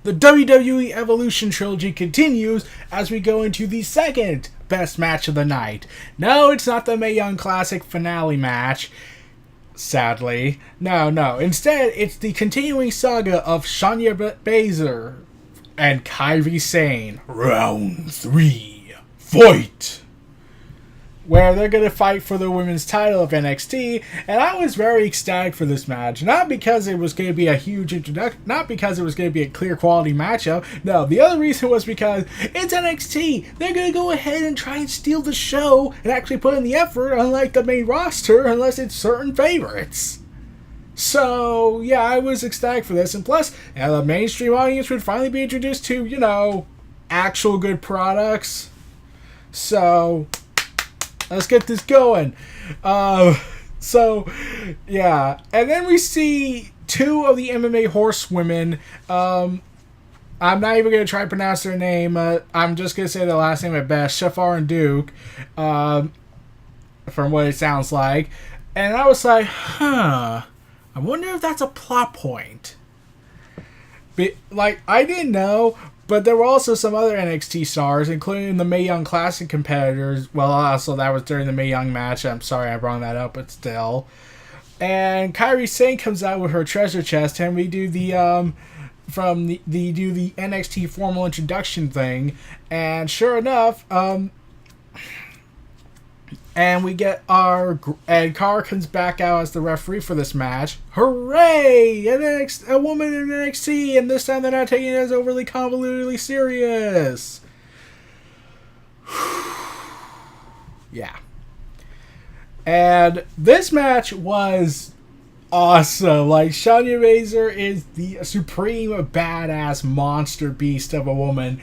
the WWE Evolution Trilogy continues as we go into the second best match of the night. No, it's not the Mae Young Classic finale match, sadly. No. Instead, it's the continuing saga of Shayna Baszler and Kairi Sane. Round 3. Fight! Where they're going to fight for the women's title of NXT, and I was very ecstatic for this match. Not because it was going to be a huge introduction, not because it was going to be a clear quality matchup. No, the other reason was because it's NXT. They're going to go ahead and try and steal the show and actually put in the effort, unlike the main roster, unless it's certain favorites. So, yeah, I was ecstatic for this, and plus, the mainstream audience would finally be introduced to, actual good products. So, let's get this going. And then we see two of the MMA horsewomen. I'm not even going to try to pronounce their name. I'm just going to say the last name at best. Shafar and Duke, from what it sounds like. And I was like, I wonder if that's a plot point. I didn't know. But there were also some other NXT stars, including the Mae Young Classic competitors. Well, also that was during the Mae Young match. I'm sorry I brought that up, but still. And Kairi Sane comes out with her treasure chest, and we do the NXT formal introduction thing. And sure enough, and we get and Cara comes back out as the referee for this match. Hooray! A woman in NXT, and this time they're not taking it as overly convolutedly serious. Yeah. And this match was awesome. Shayna Baszler is the supreme badass monster beast of a woman.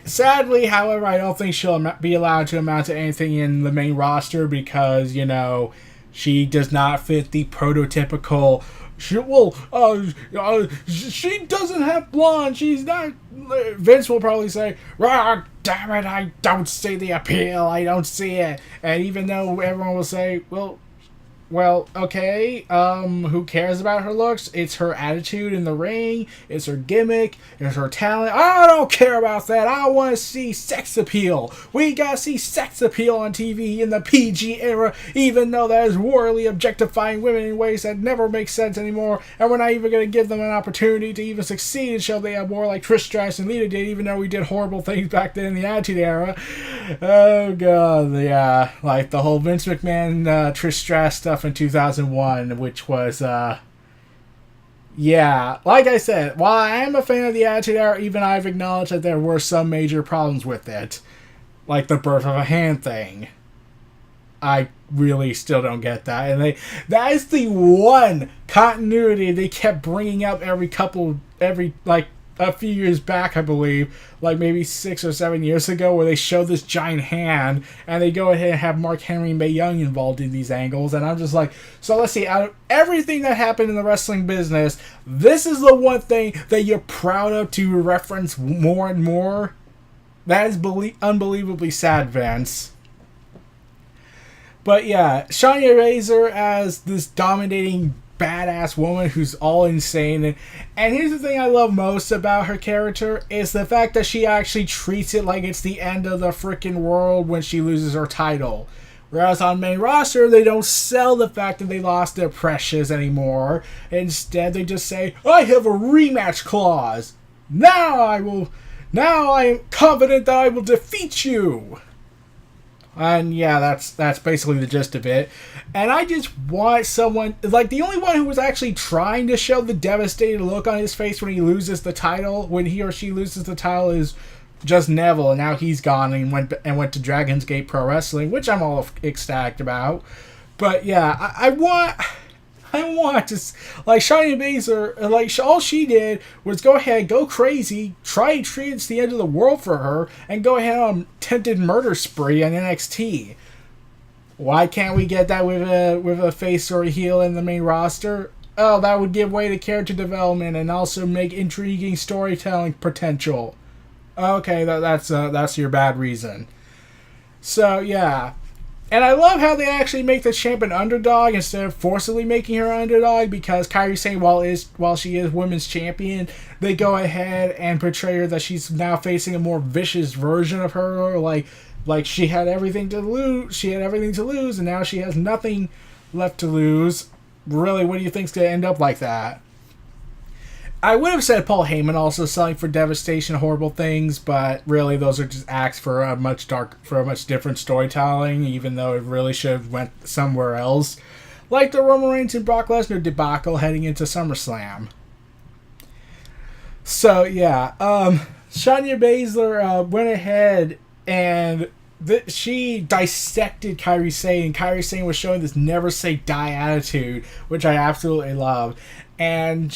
Sadly, however, I don't think she'll be allowed to amount to anything in the main roster because, she does not fit the prototypical. She doesn't have blonde. She's not. Vince will probably say, "Ah, damn it! I don't see the appeal. I don't see it." And even though everyone will say, Well, okay, who cares about her looks? It's her attitude in the ring, it's her gimmick, it's her talent. I don't care about that. I want to see sex appeal. We gotta see sex appeal on TV in the PG era, even though that is morally objectifying women in ways that never make sense anymore, and we're not even gonna give them an opportunity to even succeed and show they have more like Trish Stratus and Lita did, even though we did horrible things back then in the Attitude Era. Oh god, yeah, the whole Vince McMahon, Trish Stratus stuff in 2001, which was, like I said, while I am a fan of the Attitude Era, even I've acknowledged that there were some major problems with it. Like the birth of a hand thing. I really still don't get that. And that is the one continuity they kept bringing up a few years back, I believe, maybe 6 or 7 years ago, where they showed this giant hand, and they go ahead and have Mark Henry and Mae Young involved in these angles, and I'm just like, so let's see, out of everything that happened in the wrestling business, this is the one thing that you're proud of to reference more and more? That is unbelievably sad, Vince. But yeah, Shayna Baszler as this dominating badass woman who's all insane, and here's the thing I love most about her character is the fact that she actually treats it like it's the end of the freaking world when she loses her title. Whereas on main roster, they don't sell the fact that they lost their precious anymore. Instead, they just say, "I have a rematch clause. Now I am confident that I will defeat you." And yeah, that's basically the gist of it. And I just want someone, the only one who was actually trying to show the devastated look on his face when he loses the title, when he or she loses the title, is just Neville. And now he's gone and went to Dragon's Gate Pro Wrestling, which I'm all ecstatic about. But yeah, I want to, Shayna Baszler, all she did was go ahead, go crazy, try and treat it's the end of the world for her, and go ahead on a attempted murder spree on NXT. Why can't we get that with a face or a heel in the main roster? Oh, that would give way to character development and also make intriguing storytelling potential. Okay, that's your bad reason. So yeah. And I love how they actually make the champ an underdog instead of forcibly making her an underdog, because Kairi Sane, while she is women's champion, they go ahead and portray her that she's now facing a more vicious version of her, like she had everything to lose. She had everything to lose, and now she has nothing left to lose. Really, what do you think's gonna end up like that? I would have said Paul Heyman also selling for Devastation, Horrible Things, but really those are just acts for a much different storytelling, even though it really should have went somewhere else. Like the Roman Reigns and Brock Lesnar debacle heading into SummerSlam. So yeah, Shayna Baszler went ahead and she dissected Kairi Sane, and Kairi Sane was showing this never say die attitude, which I absolutely love. And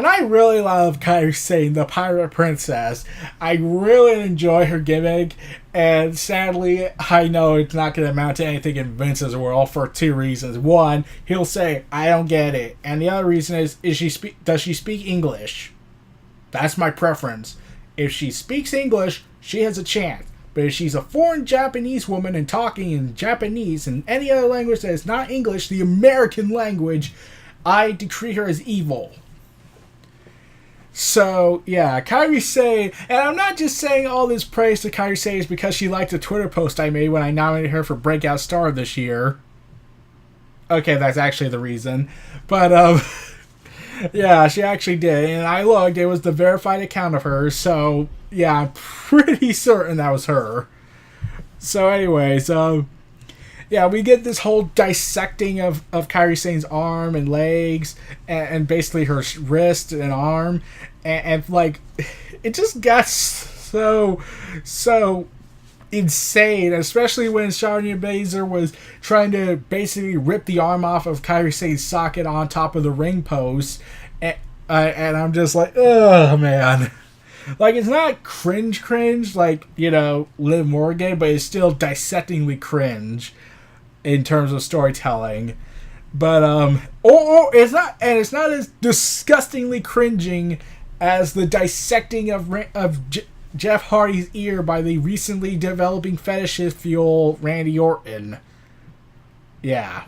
I really love Kairi Sane, the Pirate Princess. I really enjoy her gimmick, and sadly, I know it's not going to amount to anything in Vince's world for two reasons. One, he'll say, "I don't get it," and the other reason is does she speak English? That's my preference. If she speaks English, she has a chance. But if she's a foreign Japanese woman and talking in Japanese and any other language that is not English, the American language, I decree her as evil. So, yeah, Kairi Sane, and I'm not just saying all this praise to Kairi Sane because she liked a Twitter post I made when I nominated her for Breakout Star this year. Okay, that's actually the reason. But, yeah, she actually did. And I looked, it was the verified account of hers, so, yeah, I'm pretty certain that was her. So, anyways, yeah, we get this whole dissecting of Kairi Sane's arm and legs and basically her wrist and arm. And like, it just got so insane, especially when Shayna Baszler was trying to basically rip the arm off of Kairi Sane's socket on top of the ring post. And I'm just like, oh, man. Like, it's not cringe like, Liv Morgan, but it's still dissectingly cringe in terms of storytelling. But it's not as disgustingly cringing as the dissecting of Jeff Hardy's ear by the recently developing fetishist fuel Randy Orton. Yeah,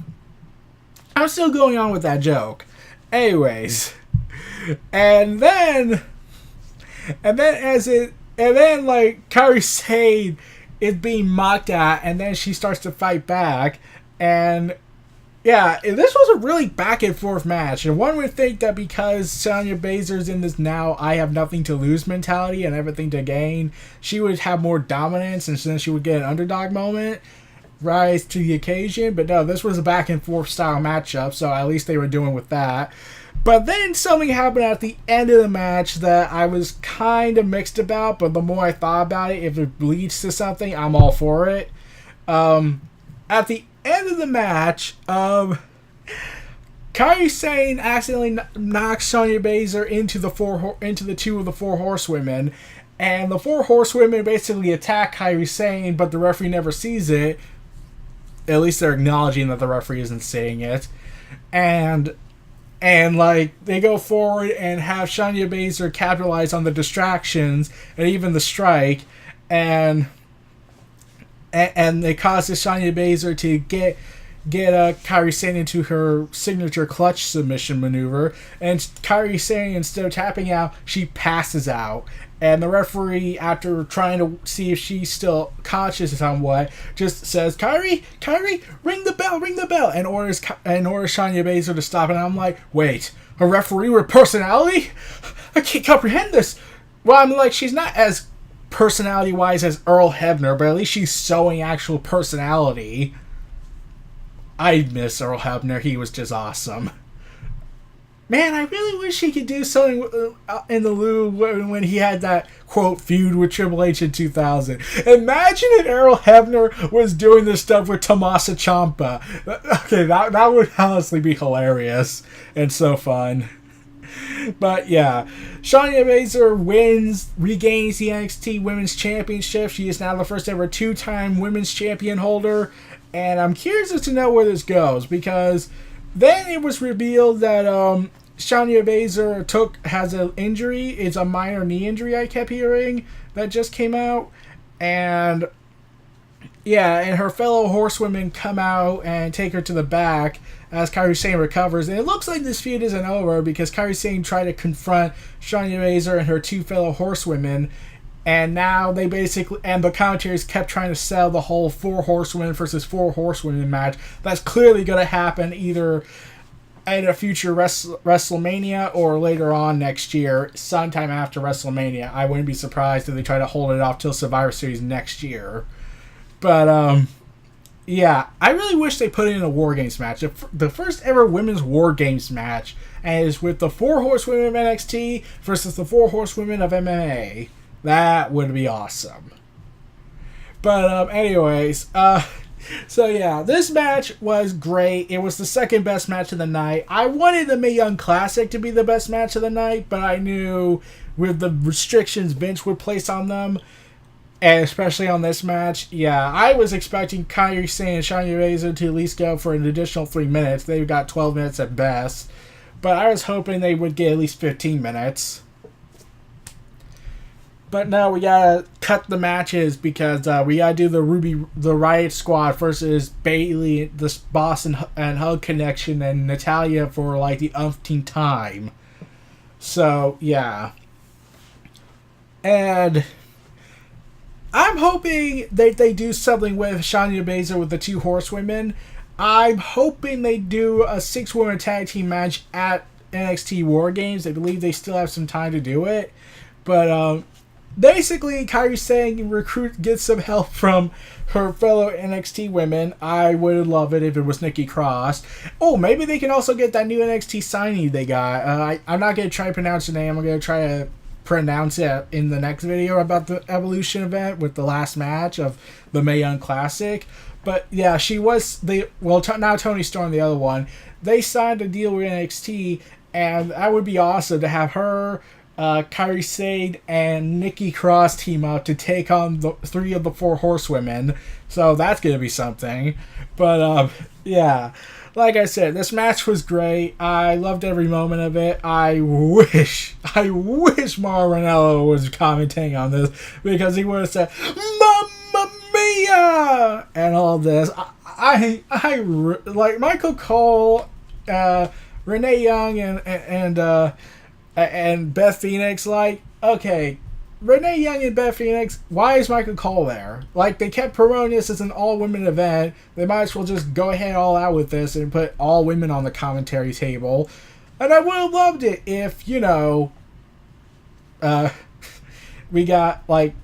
I'm still going on with that joke. Anyways, and then like Kairi Sane is being mocked at, and then she starts to fight back, and yeah, this was a really back and forth match, and one would think that because Shayna Baszler's in this now I have nothing to lose mentality and everything to gain, she would have more dominance, and then she would get an underdog moment, rise to the occasion. But no, this was a back and forth style matchup, so at least they were doing with that. But then something happened at the end of the match that I was kind of mixed about, but the more I thought about it, if it leads to something, I'm all for it. At the end of the match, Kairi Sane accidentally knocks Shayna Baszler into the two of the four horsewomen, and the four horsewomen basically attack Kairi Sane, but the referee never sees it. At least they're acknowledging that the referee isn't seeing it, and like they go forward and have Shayna Baszler capitalize on the distractions and even the strike, and it causes Shayna Baszler to get Kairi Sane into her signature clutch submission maneuver, and Kairi Sane, instead of tapping out, she passes out. And the referee, after trying to see if she's still conscious somewhat, just says, Kairi, ring the bell, and orders Shayna Baszler to stop. And I'm like, wait, a referee with personality? I can't comprehend this. Well, I'm like, she's not as personality-wise as Earl Hebner, but at least she's showing actual personality. I miss Earl Hebner. He was just awesome. Man, I really wish he could do something in the Lou when he had that, quote, feud with Triple H in 2000. Imagine if Earl Hebner was doing this stuff with Tommaso Ciampa. Okay, that would honestly be hilarious and so fun. But yeah, Shayna Baszler regains the NXT Women's Championship. She is now the first ever two-time Women's Champion holder. And I'm curious as to know where this goes, because then it was revealed that Shayna Baszler has an injury. It's a minor knee injury, I kept hearing, that just came out. And Yeah, and her fellow horsewomen come out and take her to the back as Kairi Sane recovers. And it looks like this feud isn't over because Kairi Sane tried to confront Shayna Baszler and her two fellow horsewomen. And now they basically, and the commentators kept trying to sell the whole 4 horsewomen versus 4 horsewomen match. That's clearly going to happen either at a future WrestleMania or later on next year, sometime after WrestleMania. I wouldn't be surprised if they try to hold it off till Survivor Series next year. But, yeah, I really wish they put it in a War Games match. The first ever women's War Games match, and is with the 4 horsewomen of NXT versus the 4 horsewomen of MMA. That would be awesome. But, anyways, so yeah, this match was great. It was the second best match of the night. I wanted the Mae Young Classic to be the best match of the night, but I knew with the restrictions Vince would place on them, and especially on this match, yeah, I was expecting Kairi Sane and Shayna Baszler to at least go for an additional 3 minutes. They've got 12 minutes at best, but I was hoping they would get at least 15 minutes. But no, we gotta cut the matches because we gotta do the Riot Squad versus Bayley, the Boss and Hug Connection, and Natalya for like the umpteenth time. So yeah, and I'm hoping that they do something with Shayna Baszler with the 2 horsewomen. I'm hoping they do a 6-woman tag team match at NXT War Games. I believe they still have some time to do it, but basically, Kairi Sane get some help from her fellow NXT women. I would love it if it was Nikki Cross. Oh, maybe they can also get that new NXT signing they got. I'm not going to try to pronounce the name. I'm going to try to pronounce it in the next video about the Evolution event with the last match of the Mae Young Classic. But yeah, she was now Toni Storm, the other one. They signed a deal with NXT, and that would be awesome to have her, Kairi Sane, and Nikki Cross team up to take on the 3 of the 4 horsewomen. So that's going to be something. But, yeah. Like I said, this match was great. I loved every moment of it. I wish Mauro Ranallo was commentating on this because he would have said, Mamma Mia! And all this. I like Michael Cole, Renee Young, and Beth Phoenix. Like, okay, Renee Young and Beth Phoenix, why is Michael Cole there? Like, they kept promoting this as an all-women event. They might as well just go ahead all out with this and put all women on the commentary table. And I would have loved it if, you know, we got, like,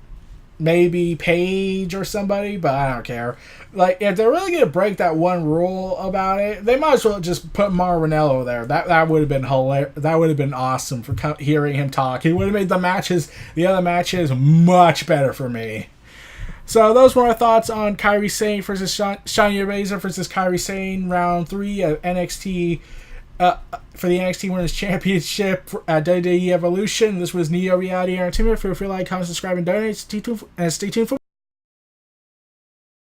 maybe Paige or somebody, but I don't care. Like, if they're really going to break that one rule about it, they might as well just put Mauro Ranallo there. That would have been hilarious. That would have been awesome for hearing him talk. He would have made the other matches much better for me. So those were our thoughts on Kairi Sane versus Shayna Baszler versus Kairi Sane, round 3 of NXT, for the NXT Women's Championship at WWE Evolution. This was Neo Reality Entertainment. Feel free to like, comment, subscribe, and donate. Stay tuned for